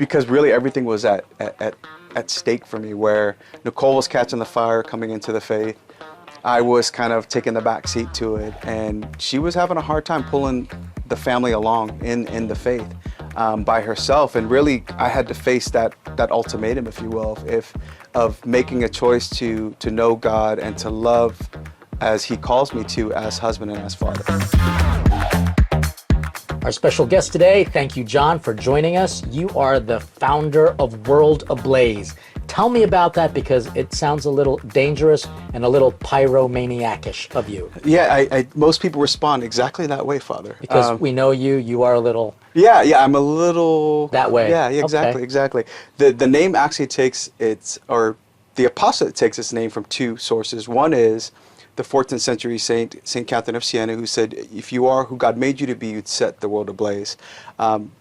because really everything was at stake for me, where Nicole was catching the fire coming into the faith. I was kind of taking the back seat to it, and she was having a hard time pulling the family along in the faith by herself. And really, I had to face that ultimatum, if you will, of making a choice to know God and to love as He calls me to, as husband and as father. Our special guest today, thank you, John, for joining us. You are the founder of World Ablaze. Tell me about that, because it sounds a little dangerous and a little pyromaniac-ish of you. Yeah, most people respond exactly that way, Father. Because we know you are a little... Yeah, I'm a little... That way. Yeah, exactly. The name actually takes the apostolate takes its name from two sources. One is the 14th century Saint Catherine of Siena, who said, if you are who God made you to be, you'd set the world ablaze.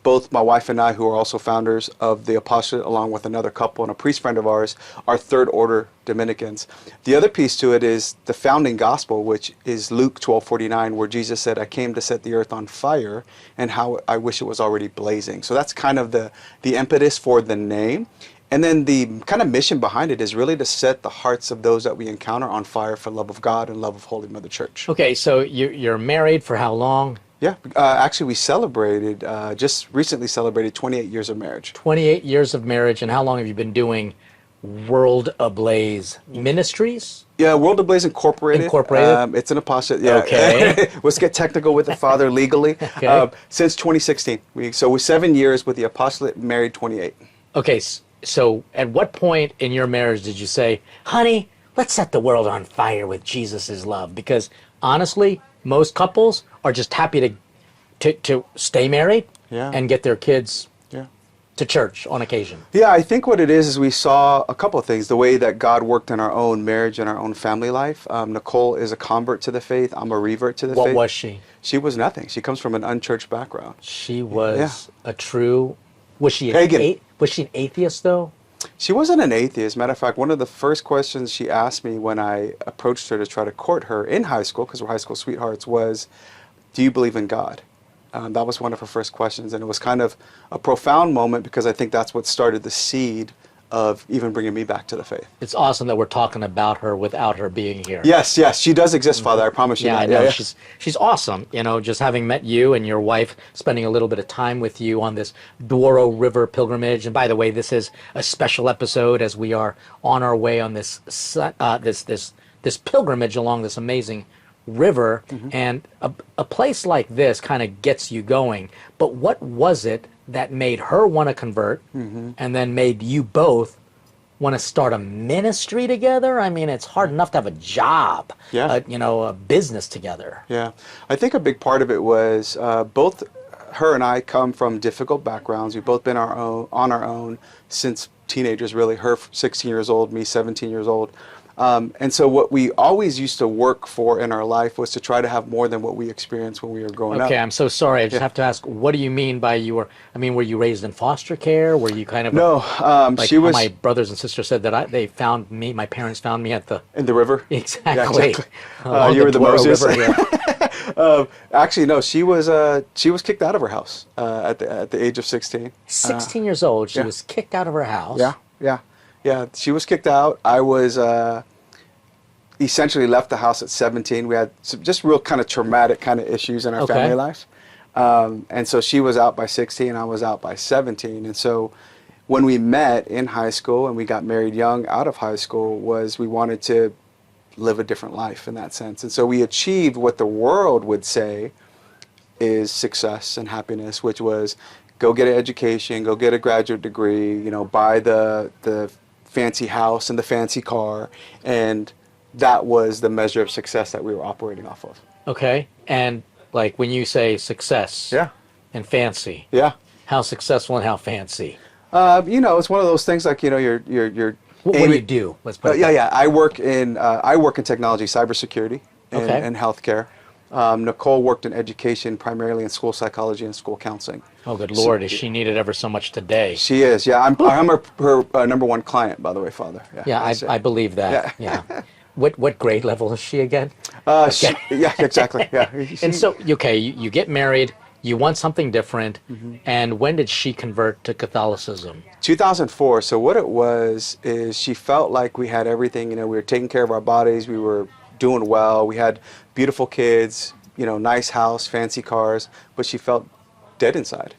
Both my wife and I, who are also founders of the apostolate, along with another couple and a priest friend of ours, are third order Dominicans. The other piece to it is the founding gospel, which is Luke 12:49, where Jesus said, I came to set the earth on fire, and how I wish it was already blazing. So that's kind of the impetus for the name. And then the kind of mission behind it is really to set the hearts of those that we encounter on fire for love of God and love of Holy Mother Church. Okay, so you're married for how long? Yeah, actually we celebrated, just recently celebrated 28 years of marriage. 28 years of marriage, and how long have you been doing World Ablaze Ministries? Yeah, World Ablaze Incorporated. It's an apostolate. Yeah. Okay. Let's get technical with the Father legally. Okay. Since 2016. So we're 7 years with the apostolate, married 28. Okay, so at what point in your marriage did you say, honey, let's set the world on fire with Jesus' love? Because honestly, most couples are just happy to stay married and get their kids to church on occasion. Yeah, I think what it is we saw a couple of things. The way that God worked in our own marriage and our own family life. Nicole is a convert to the faith. I'm a revert to the faith. What was she? She was nothing. She comes from an unchurched background. She was a true... Was she pagan? Was she an atheist, though? She wasn't an atheist. Matter of fact, one of the first questions she asked me when I approached her to try to court her in high school, because we're high school sweethearts, was, do you believe in God? That was one of her first questions, and it was kind of a profound moment, because I think that's what started the seed of even bringing me back to the faith. It's awesome that we're talking about her without her being here. Yes, she does exist, Father. I promise you. Yeah, I know. She's awesome. You know, just having met you and your wife, spending a little bit of time with you on this Douro River pilgrimage. And by the way, this is a special episode as we are on our way on this pilgrimage along this amazing river. And a place like this kind of gets you going. But what was it that made her want to convert and then made you both want to start a ministry together? I mean, it's hard enough to have a job, a business together. Yeah, I think a big part of it was both her and I come from difficult backgrounds. We've both been on our own since teenagers, really. Her 16 years old, me 17 years old. And so what we always used to work for in our life was to try to have more than what we experienced when we were growing up. Okay, I'm so sorry. I just have to ask, what do you mean by were you raised in foster care? Were you kind of... No, like she was... My brothers and sisters said that my parents found me at the... In the river? Exactly. Yeah, exactly. You were the Moses. Actually, no, she was kicked out of her house at the age of 16. 16 years old, she was kicked out of her house. Yeah, she was kicked out. I was essentially left the house at 17. We had some just real kind of traumatic kind of issues in our family life. And so she was out by 16, I was out by 17. And so when we met in high school and we got married young out of high school, we wanted to live a different life in that sense. And so we achieved what the world would say is success and happiness, which was go get an education, go get a graduate degree, buy the fancy house and the fancy car, and that was the measure of success that we were operating off of. Okay, and like when you say success and fancy, how successful and how fancy? It's one of those things like, you're what do you do? Let's put it I work in technology, cybersecurity, and healthcare. Nicole worked in education, primarily in school psychology and school counseling. Oh, good Lord, is she needed ever so much today? She is, yeah. I'm her number one client, by the way, Father. I believe that. Yeah. What grade level is she again? Yeah, exactly. Yeah. And so, okay, you get married, You want something different. And when did she convert to Catholicism? 2004. So what it was is she felt like we had everything. You know, we were taking care of our bodies. We were doing well. We had beautiful kids. You know, nice house, fancy cars. But she felt dead inside.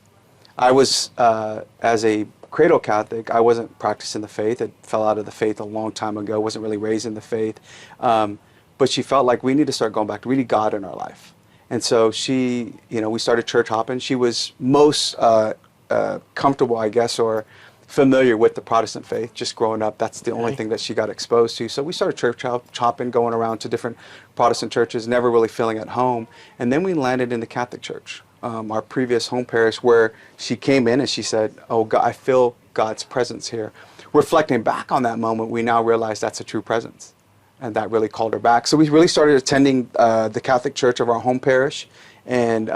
I was, as a cradle Catholic, I wasn't practicing the faith. I fell out of the faith a long time ago. Wasn't really raised in the faith. But she felt like we need to start going back. We need God in our life. And so she, you know, we started church hopping. She was most comfortable, I guess, or familiar with the Protestant faith. Just growing up, that's the only thing that she got exposed to. So we started church hopping, going around to different Protestant churches, never really feeling at home. And then we landed in the Catholic Church, our previous home parish, where she came in and she said, "Oh God, I feel God's presence here." Reflecting back on that moment, we now realize that's a true presence. And that really called her back. So we really started attending the Catholic Church of our home parish, and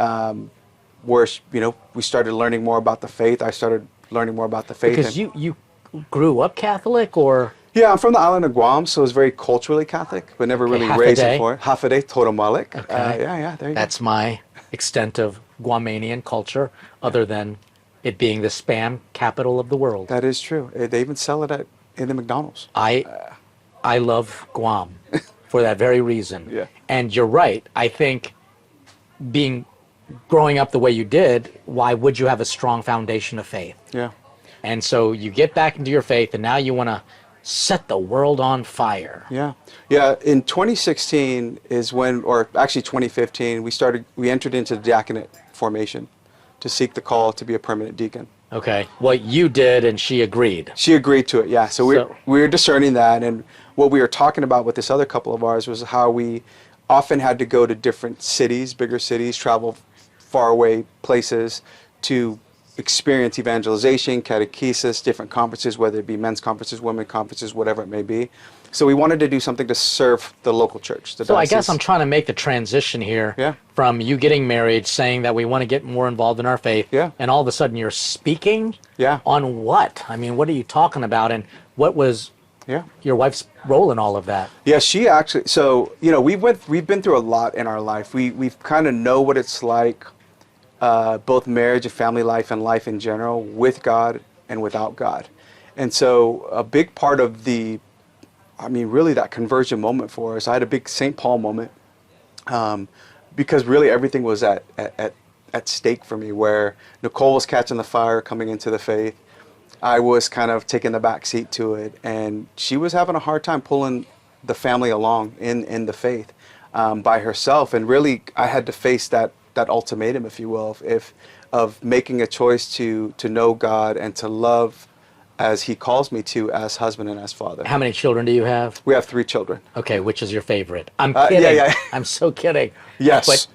where, you know, we started learning more about the faith. I started learning more about the faith. Because you grew up Catholic, or? Yeah, I'm from the island of Guam, so it's very culturally Catholic, but never really raised it for it. Hafide Totomalik. Okay. Yeah, there you go. That's my extent of Guamanian culture, other than it being the spam capital of the world. That is true. They even sell it in the McDonald's. I love Guam for that very reason. Yeah. And you're right. I think growing up the way you did, why would you have a strong foundation of faith? Yeah. And so you get back into your faith, and now you want to set the world on fire. Yeah. In 2016 is when, or actually 2015, we entered into the diaconate formation to seek the call to be a permanent deacon. Okay. What you did, and she agreed. She agreed to it, yeah. So we were discerning that, and what we were talking about with this other couple of ours was how we often had to go to different cities, bigger cities, travel far away places to experience evangelization, catechesis, different conferences, whether it be men's conferences, women's conferences, whatever it may be. So we wanted to do something to serve the local church. So I guess I'm trying to make the transition here from you getting married, saying that we want to get more involved in our faith, and all of a sudden you're speaking on what? I mean, what are you talking about, and what was your wife's role in all of that? Yeah, she actually, so, you know, we've been through a lot in our life. We've kind of know what it's like, both marriage and family life and life in general, with God and without God. And so a big part of really that conversion moment for us, I had a big St. Paul moment, because really everything was at stake for me, where Nicole was catching the fire coming into the faith. I was kind of taking the back seat to it, and she was having a hard time pulling the family along in the faith by herself. And really I had to face that ultimatum, if you will, of making a choice to know God and to love as he calls me to, as husband and as father. How many children do you have? We have 3 children. Okay, which is your favorite? I'm kidding. I'm so kidding. Yes. But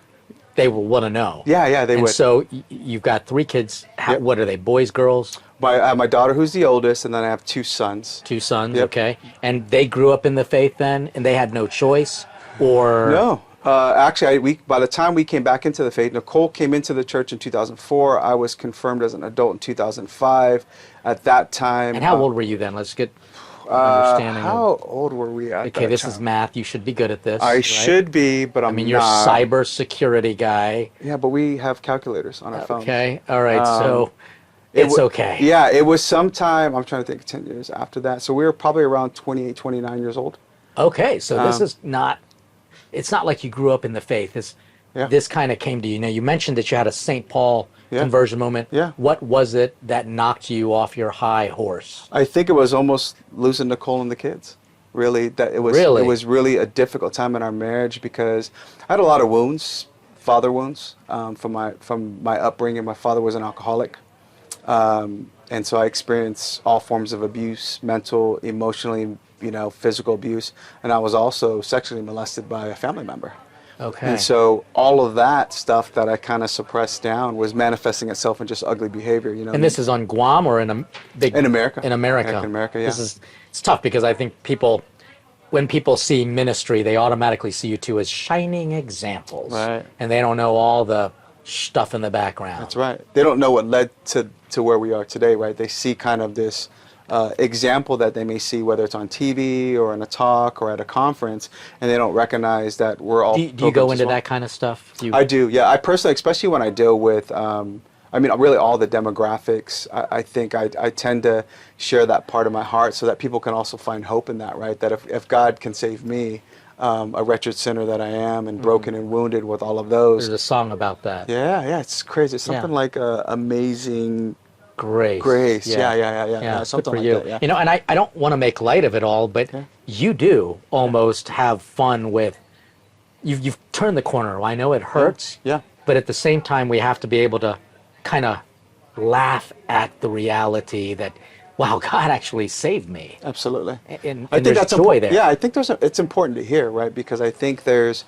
they will want to know. Yeah, they would. So you've got 3 kids. What are they, boys, girls? My daughter, who's the oldest, and then I have 2 sons. 2 sons, okay. And they grew up in the faith then, and they had no choice? Or No. Actually, by the time we came back into the faith, Nicole came into the church in 2004. I was confirmed as an adult in 2005. At that time... And how old were you then? Let's get understanding. How old were we at that time? This is math. You should be good at this. I should be, but I'm not. I mean, you're a cyber security guy. Yeah, but we have calculators on our phones. Okay, all right, so it's okay. Yeah, it was sometime, I'm trying to think, 10 years after that. So we were probably around 28, 29 years old. Okay, so this is not... It's not like you grew up in the faith. This kind of came to you. Now, you mentioned that you had a St. Paul conversion moment. Yeah. What was it that knocked you off your high horse? I think it was almost losing Nicole and the kids. Really, it was really a difficult time in our marriage, because I had a lot of wounds, father wounds, from my upbringing. My father was an alcoholic, and so I experienced all forms of abuse, mental, emotionally, physical abuse, and I was also sexually molested by a family member. Okay. And so all of that stuff that I kind of suppressed down was manifesting itself in just ugly behavior. And this is on Guam or in America? In America. In America, yeah. It's tough, because I think when people see ministry, they automatically see you two as shining examples, right? And they don't know all the stuff in the background. That's right. They don't know what led to where we are today, right? They see kind of this example that they may see, whether it's on TV or in a talk or at a conference, and they don't recognize that we're all. Do you go into that kind of stuff? I do, yeah. I personally, especially when I deal with, I mean, really all the demographics, I think I tend to share that part of my heart so that people can also find hope in that, right? That if God can save me, a wretched sinner that I am, and broken and wounded with all of those. There's a song about that. Yeah, it's crazy. It's something like Amazing Grace. Yeah, something like that. Yeah. You know, and I don't want to make light of it all, but you do almost have fun with. You've turned the corner. I know it hurts. Yeah. But at the same time, we have to be able to kind of laugh at the reality that, wow, God actually saved me. Absolutely. And I think that's joy there. Yeah, I think it's important to hear, right? Because I think as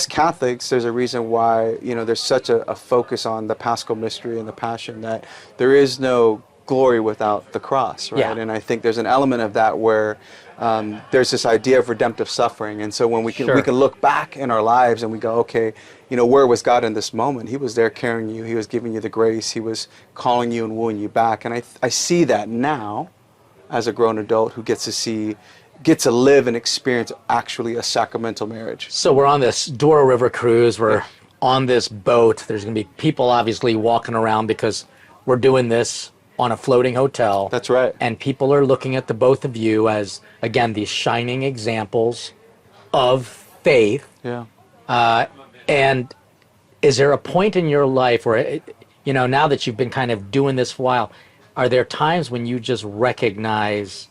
Catholics, there's a reason why, there's such a focus on the Paschal mystery and the Passion, that there is no glory without the cross, right? Yeah. And I think there's an element of that where there's this idea of redemptive suffering. And so when we can look back in our lives and we go, okay, where was God in this moment? He was there carrying you. He was giving you the grace. He was calling you and wooing you back. And I see that now as a grown adult who gets to live and experience actually a sacramental marriage. So we're on this Douro River cruise. We're on this boat. There's going to be people obviously walking around because we're doing this on a floating hotel. That's right. And people are looking at the both of you as, again, these shining examples of faith. Yeah. And is there a point in your life where, now that you've been kind of doing this for a while, are there times when you just recognize,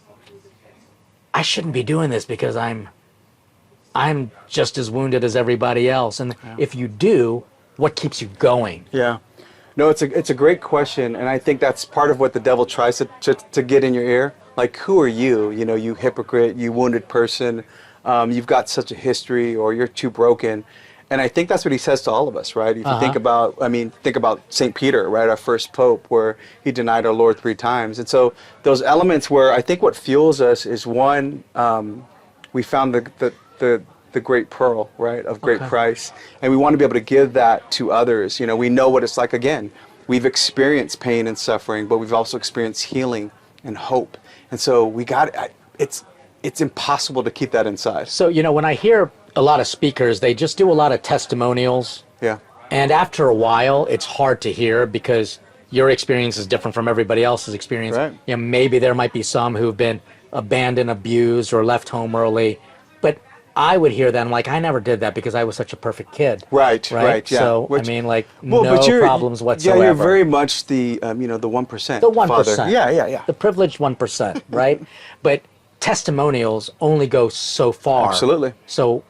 I shouldn't be doing this because I'm just as wounded as everybody else? And if you do, what keeps you going? Yeah. No, it's a great question, and I think that's part of what the devil tries to get in your ear. Like, who are you? You hypocrite, you wounded person. You've got such a history, or you're too broken. And I think that's what he says to all of us, right? If you think about St. Peter, right, our first pope, where he denied our Lord 3 times. And so those elements where I think what fuels us is, one, we found the great pearl, right, of great price. And we want to be able to give that to others. We know what it's like. Again, we've experienced pain and suffering, but we've also experienced healing and hope. And so it's impossible to keep that inside. So, when I hear a lot of speakers, they just do a lot of testimonials. Yeah. And after a while, it's hard to hear because your experience is different from everybody else's experience. Right. Maybe there might be some who've been abandoned, abused, or left home early. But I would hear them like, I never did that because I was such a perfect kid. Right, yeah. So, no problems whatsoever. Yeah, you're very much the 1%. The 1%. Father. Yeah. The privileged 1%, right? But testimonials only go so far. Absolutely. So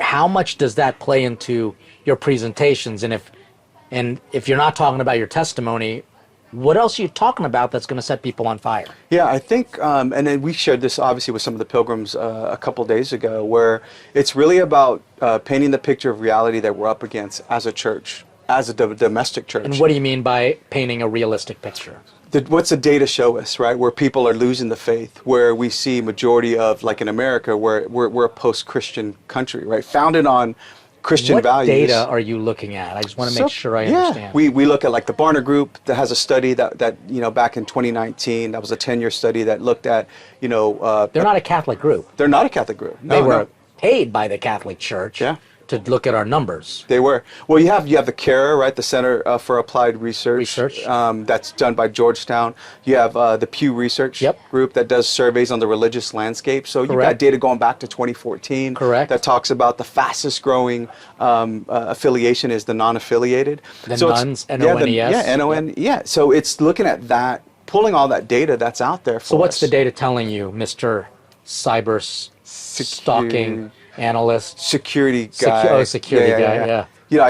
how much does that play into your presentations? And if you're not talking about your testimony, what else are you talking about that's going to set people on fire? Yeah, I think, and then we shared this obviously with some of the pilgrims a couple days ago, where it's really about painting the picture of reality that we're up against as a church, as a domestic church. And what do you mean by painting a realistic picture? What's the data show us, right? Where people are losing the faith, where we see majority of, like in America, where we're a post-Christian country, right? Founded on Christian values. What data are you looking at? I just want to make sure I understand. We look at like the Barna Group that has a study that back in 2019, that was a 10-year study that looked at, They're not a Catholic group. They're not a Catholic group. They were paid by the Catholic Church to look at our numbers. They were. Well, you have the Carie, right, the Center for Applied Research. That's done by Georgetown. You have the Pew Research Group that does surveys on the religious landscape. So you've got data going back to 2014. Correct. That talks about the fastest growing affiliation is the non-affiliated. The nuns, N-O-N-E-S. N-O-N. Yeah. So it's looking at that, pulling all that data that's out there for us. So what's the data telling you, Mr. Cyber Stalking Analyst? Security guy. Security guy.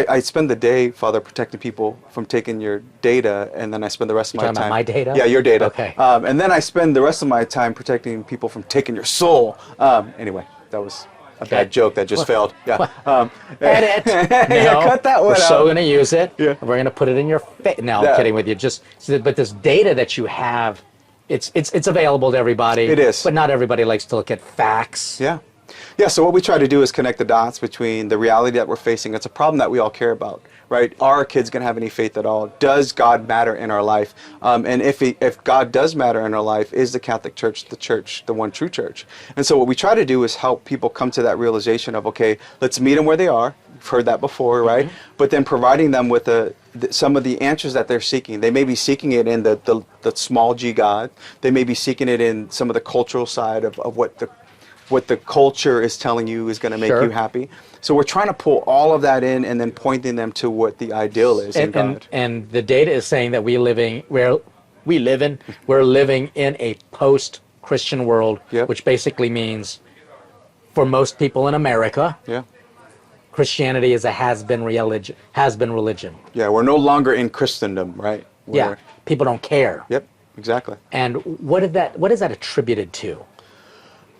I spend the day, Father, protecting people from taking your data, and then I spend the rest of my time. About my data? Yeah, your data. Okay. And then I spend the rest of my time protecting people from taking your soul. Anyway, that was a bad joke that just failed. Yeah. Edit. No, cut that one We're out. so going to use it. Yeah. We're going to put it in your face. No, I'm kidding with you. But this data that you have, it's available to everybody. It is. But not everybody likes to look at facts. Yeah. Yeah, so what we try to do is connect the dots between the reality that we're facing. It's a problem that we all care about, right? Are our kids going to have any faith at all? Does God matter in our life? And if God does matter in our life, is the Catholic Church, the one true church? And so what we try to do is help people come to that realization of, okay, let's meet them where they are. You've heard that before, right? But then providing them with some of the answers that they're seeking. They may be seeking it in the small g God. They may be seeking it in some of the cultural side of what the culture is telling you is going to make you happy. So we're trying to pull all of that in and then pointing them to what the ideal is in God. And the data is saying that we're living in a post-Christian world, which basically means for most people in America, Christianity is a has-been religion. Yeah, we're no longer in Christendom, right? People don't care. Yep, exactly. And what is that attributed to?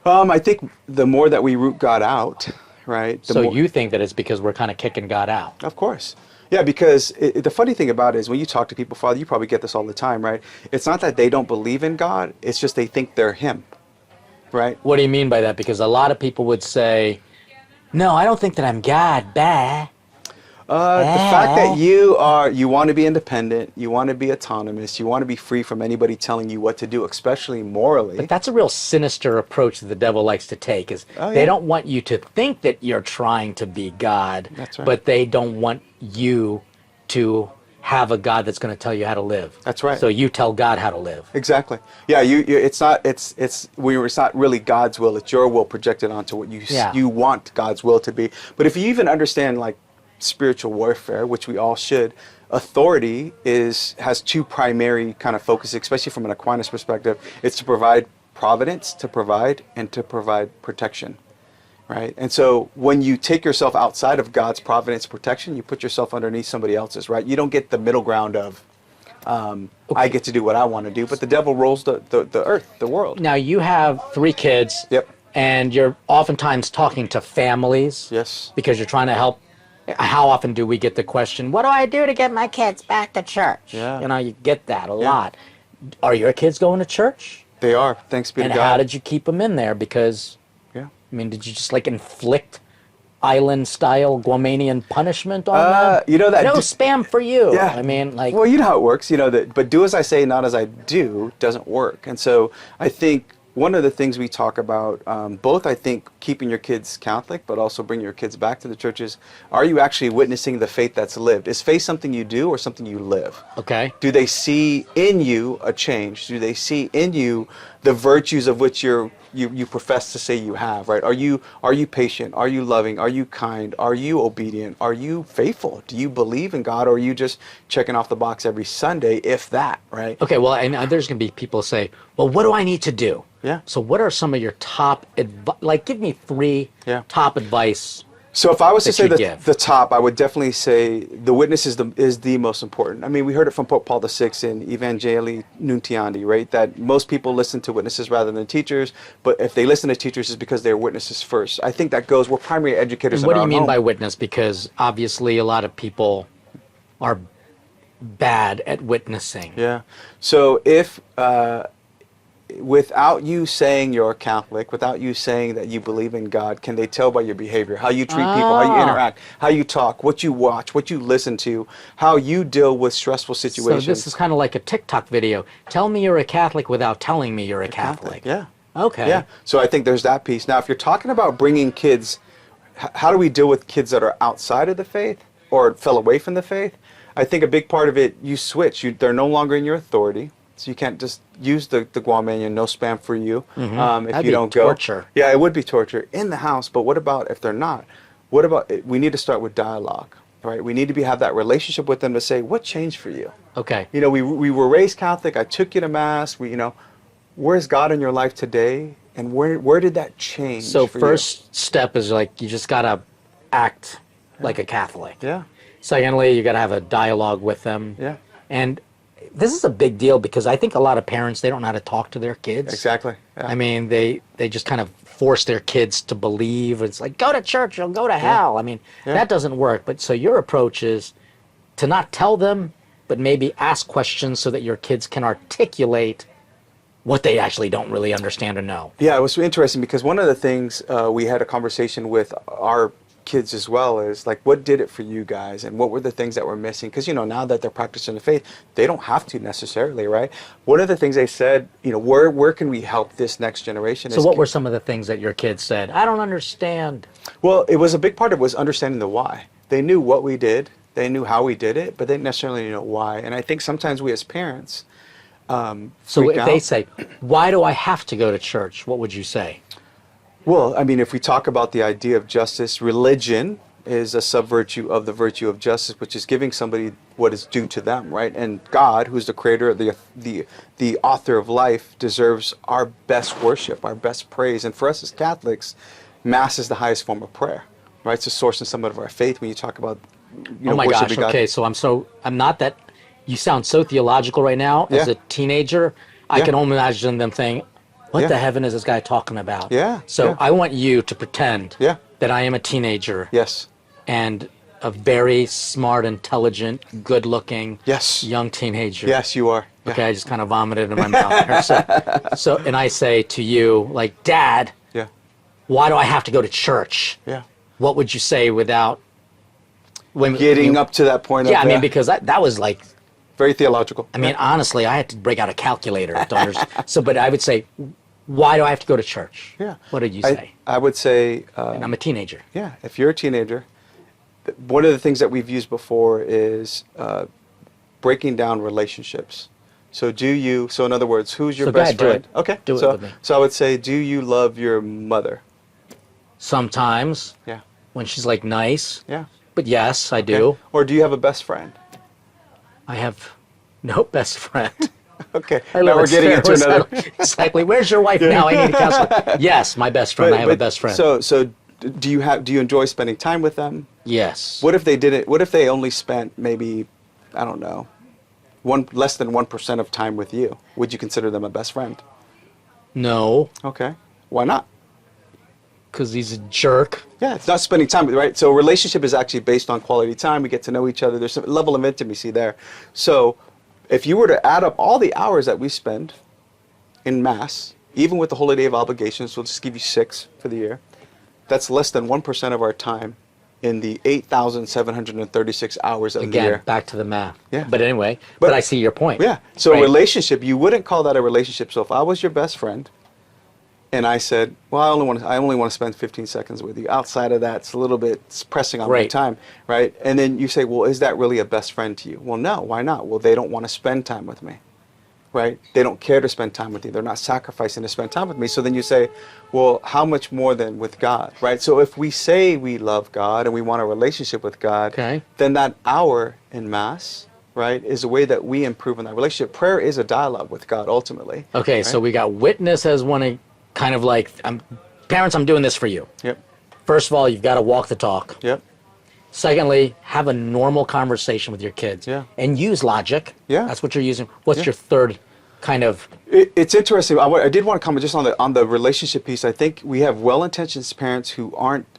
I think the more that we root God out, right? So you think that it's because we're kind of kicking God out? Of course. Yeah, because the funny thing about it is when you talk to people, Father, you probably get this all the time, right? It's not that they don't believe in God, it's just they think they're Him, right? What do you mean by that? Because a lot of people would say, no, I don't think that I'm God, bah. The fact that you want to be independent, you want to be autonomous, you want to be free from anybody telling you what to do, especially morally. But that's a real sinister approach that the devil likes to take, is they don't want you to think that you're trying to be God, but they don't want you to have a God that's going to tell you how to live. That's right. So you tell God how to live. Exactly. Yeah, it's not really God's will, it's your will projected onto what you want God's will to be. But if you even understand like spiritual warfare, which we all should, authority has two primary kind of focuses, especially from an Aquinas perspective. It's to provide providence, and to provide protection, right? And so when you take yourself outside of God's providence protection, you put yourself underneath somebody else's, right? You don't get the middle ground of I get to do what I want to do, but the devil rules the earth, the world. Now you have 3 kids. Yep. And you're oftentimes talking to families. Yes. Because you're trying to help. How often do we get the question, what do I do to get my kids back to church? Yeah. You know, you get that a lot. Are your kids going to church? They are, thanks be to God. And how did you keep them in there? Because, I mean, did you just like inflict island-style Guamanian punishment on them? You know that no spam for you. Yeah. I mean, like. Well, you know how it works. You know that, but do as I say, not as I do, doesn't work. And so I think one of the things we talk about, both I think keeping your kids Catholic, but also bringing your kids back to the churches, are you actually witnessing the faith that's lived? Is faith something you do or something you live? Okay. Do they see in you a change? Do they see in you the virtues of which you profess to say you have, right? Are you patient? Are you loving? Are you kind? Are you obedient? Are you faithful? Do you believe in God, or are you just checking off the box every Sunday, if that, right? Okay, well, and there's going to be people say, well, what do I need to do? Yeah. So what are some of your top like, give me 3 top advice. So if I was to say the top, I would definitely say the witness is the most important. I mean, we heard it from Pope Paul VI in Evangelii Nuntiandi, right? That most people listen to witnesses rather than teachers, but if they listen to teachers, it's because they're witnesses first. I think that we're primary educators in our own home. What do you mean by witness? Because obviously a lot of people are bad at witnessing. Yeah. So if without you saying you're a Catholic, without you saying that you believe in God, can they tell by your behavior, how you treat people, how you interact, how you talk, what you watch, what you listen to, how you deal with stressful situations? So this is kind of like a TikTok video. Tell me you're a Catholic without telling me you're a Catholic. Yeah. Okay. Yeah. So I think there's that piece. Now, if you're talking about bringing kids, how do we deal with kids that are outside of the faith or fell away from the faith? I think a big part of it, you switch. They're no longer in your authority. So you can't just use the Guamanian, no spam for you, if That'd you don't go. Torture. Yeah, it would be torture in the house. But what about if they're not? What about, we need to start with dialogue, right? We need to have that relationship with them to say, what changed for you? Okay. You know, we were raised Catholic. I took you to Mass. Where's God in your life today? And where did that change So for first step is like, you just got to act like a Catholic. Yeah. Secondly, you got to have a dialogue with them. Yeah. And this is a big deal because I think a lot of parents, they don't know how to talk to their kids. Exactly. Yeah. I mean, they just kind of force their kids to believe. It's like, go to church, you'll go to hell. I mean, that doesn't work. But so your approach is to not tell them, but maybe ask questions so that your kids can articulate what they actually don't really understand or know. Yeah, it was interesting because one of the things we had a conversation with our kids as well is like, what did it for you guys, and what were the things that were missing? Because now that they're practicing the faith, they don't have to necessarily, right? One of the things they said, where can we help this next generation? So what were some of the things that your kids said? I don't understand. Well, it was a big part of it was understanding the why. They knew what we did, they knew how we did it, but they didn't necessarily know why. And I think sometimes we as parents So freak if out. they say, why do I have to go to church? What would you say? Well, I mean, if we talk about the idea of justice, religion is a sub-virtue of the virtue of justice, which is giving somebody what is due to them, right? And God, who's the creator, the author of life, deserves our best worship, our best praise. And for us as Catholics, Mass is the highest form of prayer, right? It's a source and summit of our faith when you talk about, Oh my gosh, worshiping God. okay, so I'm not that, you sound so theological right now. As Yeah. a teenager, I Yeah. can only imagine them saying, what Yeah. the heaven is this guy talking about? Yeah, So yeah. I want you to pretend Yeah. that I am a teenager Yes. and a very smart, intelligent, good-looking Yes. young teenager. Yes, you are. Yeah. Okay, I just kind of vomited in my mouth there. And I say to you, like, Dad, Yeah. why do I have to go to church? Yeah. What would you say without Getting up to that point. Yeah, I of, mean, because that was like, very theological. I mean, honestly, I had to break out a calculator to understand. But I would say, why do I have to go to church? Yeah. What did you say? I would say, And I'm a teenager. yeah, if you're a teenager, one of the things that we've used before is breaking down relationships. So in other words, who's your So go best ahead, do friend? it. Okay. Do it so, with me. So I would say, do you love your mother? Sometimes Yeah. when she's like nice, Yeah. but yes, I Okay. do. Or do you have a best friend? I have no best friend. Okay. I Now live we're at getting into Sarah's another. house. Exactly. Where's your wife now? I need a counselor. Yes, my best friend. I have a best friend. So do you enjoy spending time with them? Yes. What if they didn't? What if they only spent maybe, I don't know, less than 1% of time with you? Would you consider them a best friend? No, Okay. Why not? because he's a jerk. Yeah, it's not spending time with, right? So a relationship is actually based on quality time. We get to know each other. There's some level of intimacy there. So if you were to add up all the hours that we spend in Mass, even with the Holy Day of Obligations, we'll just give you 6 for the year, that's less than 1% of our time in the 8,736 hours of the Again, year. back to the math. Yeah. But anyway, But- but I see your point. Yeah. So Right. a relationship, you wouldn't call that a relationship. So if I was your best friend and I said, well, I only want to spend 15 seconds with you. Outside of that, it's a little bit pressing on my Right. time, right? And then you say, well, is that really a best friend to you? Well, no, why not? Well, they don't want to spend time with me, right? They don't care to spend time with you. They're not sacrificing to spend time with me. So then you say, well, how much more than with God, right? So if we say we love God and we want a relationship with God, Okay. then that hour in Mass, right, is a way that we improve in that relationship. Prayer is a dialogue with God, ultimately. Okay, right? so we got witness as one kind of like, parents, I'm doing this for you. Yep, First of all, you've got to walk the talk. yep, Secondly, have a normal conversation with your kids. Yeah. And use logic. Yeah. That's what you're using. What's Yeah. your third kind of... It's interesting. I did want to comment just on the relationship piece. I think we have well-intentioned parents who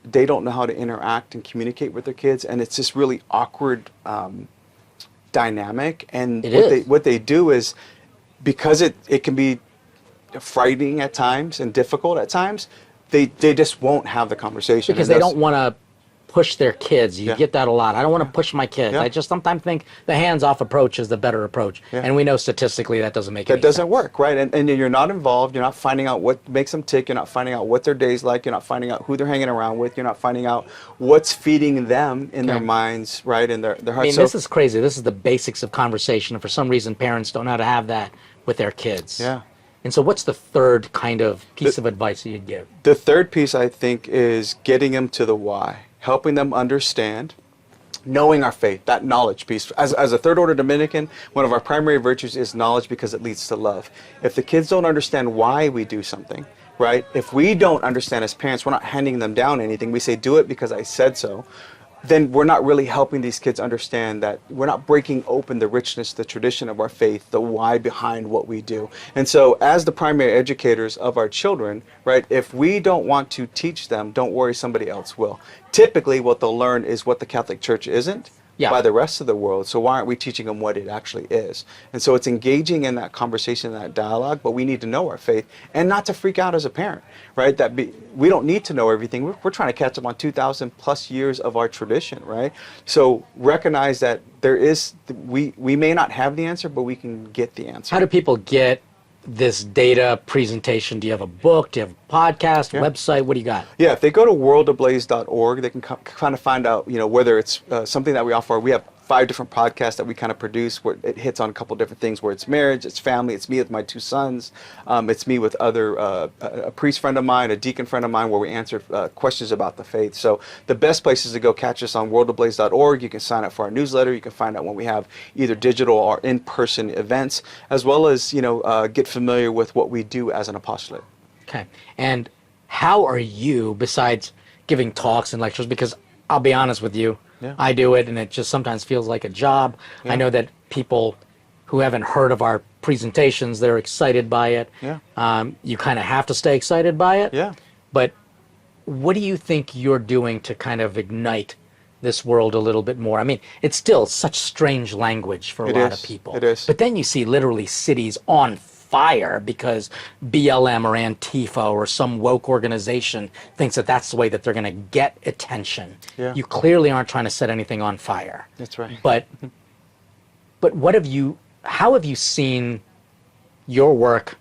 they don't know how to interact and communicate with their kids, and it's this really awkward dynamic. And It is. what they do is, because it can be frightening at times and difficult at times, they just won't have the conversation. Because And they that's- don't want to push their kids. You Yeah. get that a lot. I don't want to push my kids. Yeah. I just sometimes think the hands-off approach is the better approach. Yeah. And we know statistically that doesn't make That any doesn't sense. work, right? And you're not involved. You're not finding out what makes them tick. You're not finding out what their day's like. You're not finding out who they're hanging around with. You're not finding out what's feeding them in their Okay. minds, right? In their I hearts. mean, So- this is crazy. This is the basics of conversation. And for some reason, parents don't know how to have that with their kids. Yeah. And so what's the third kind of piece of advice that you'd give? The third piece, I think, is getting them to the why, helping them understand, knowing our faith, that knowledge piece. As a third order Dominican, one of our primary virtues is knowledge because it leads to love. If the kids don't understand why we do something, right? If we don't understand as parents, we're not handing them down anything. We say, do it because I said so. Then we're not really helping these kids understand that we're not breaking open the richness, the tradition of our faith, the why behind what we do. And so as the primary educators of our children, right, if we don't want to teach them, don't worry, somebody else will. Typically what they'll learn is what the Catholic Church isn't, Yeah. by the rest of the world. So why aren't we teaching them what it actually is? And so it's engaging in that conversation, that dialogue, but we need to know our faith and not to freak out as a parent, right? We don't need to know everything. We're trying to catch up on 2,000 plus years of our tradition, right? So recognize that we may not have the answer, but we can get the answer. How do people get this data presentation? Do you have a book? Do you have a podcast, website? What do you got? Yeah, if they go to worldablaze.org, they can kind of find out, whether it's something that we offer. We have 5 different podcasts that we kind of produce where it hits on a couple different things, where it's marriage, it's family, it's me with my 2 sons, it's me with a priest friend of mine, a deacon friend of mine, where we answer questions about the faith. So the best place is to go catch us on worldablaze.org. You can sign up for our newsletter. You can find out when we have either digital or in-person events, as well as, get familiar with what we do as an apostolate. Okay. And how are you, besides giving talks and lectures, because I'll be honest with you, I do it and it just sometimes feels like a job. I know that people who haven't heard of our presentations, they're excited by it. You kind of have to stay excited by it. But what do you think you're doing to kind of ignite this world a little bit more? I mean, it's still such strange language for a lot of people. It is. But then you see literally cities on fire because BLM or Antifa or some woke organization thinks that that's the way that they're going to get attention. You clearly aren't trying to set anything on fire. That's right. But how have you seen your work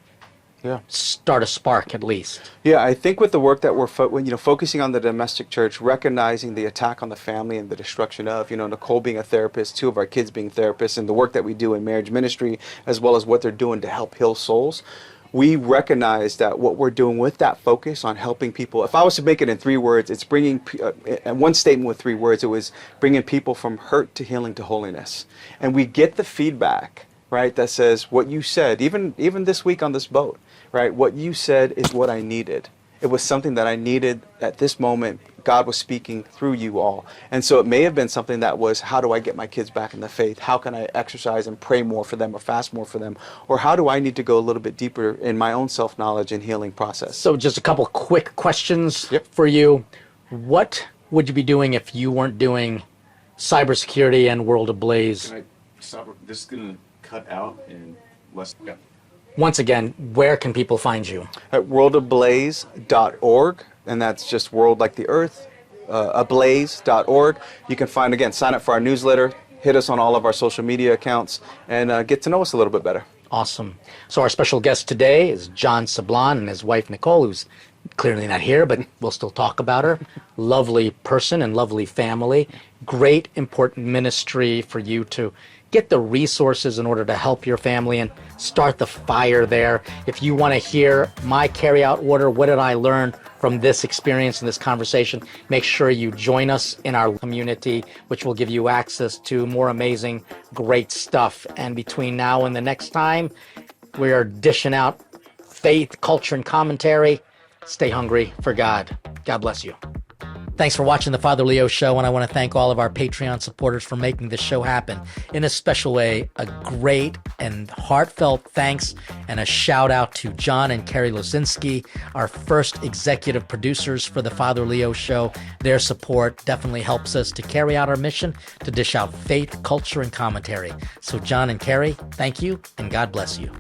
start a spark at least? Yeah, I think with the work that we're focusing on the domestic church, recognizing the attack on the family and the destruction of, Nicole being a therapist, 2 of our kids being therapists, and the work that we do in marriage ministry, as well as what they're doing to help heal souls, we recognize that what we're doing with that focus on helping people, if I was to make it in 3 words, it's bringing, one statement with 3 words, it was bringing people from hurt to healing to holiness. And we get the feedback, right, that says what you said, even this week on this boat, right, what you said is what I needed. It was something that I needed at this moment. God was speaking through you all. And so it may have been something that was, how do I get my kids back in the faith? How can I exercise and pray more for them or fast more for them? Or how do I need to go a little bit deeper in my own self-knowledge and healing process? So just a couple quick questions for you. What would you be doing if you weren't doing cybersecurity and World Ablaze? Can I stop? This is going to cut out in less. Once again, where can people find you? At worldablaze.org, and that's just world like the earth, ablaze.org. You can sign up for our newsletter, hit us on all of our social media accounts, and get to know us a little bit better. Awesome. So our special guest today is John Sablan and his wife Nicole, who's clearly not here, but we'll still talk about her. Lovely person and lovely family. Great, important ministry for you to get the resources in order to help your family and start the fire there. If you want to hear my carry-out order, what did I learn from this experience and this conversation, make sure you join us in our community, which will give you access to more amazing, great stuff. And between now and the next time, we are dishing out faith, culture, and commentary. Stay hungry for God. God bless you. Thanks for watching The Father Leo Show, and I want to thank all of our Patreon supporters for making this show happen. In a special way, a great and heartfelt thanks and a shout out to John and Carie Losinski, our first executive producers for The Father Leo Show. Their support definitely helps us to carry out our mission to dish out faith, culture, and commentary. So John and Carie, thank you, and God bless you.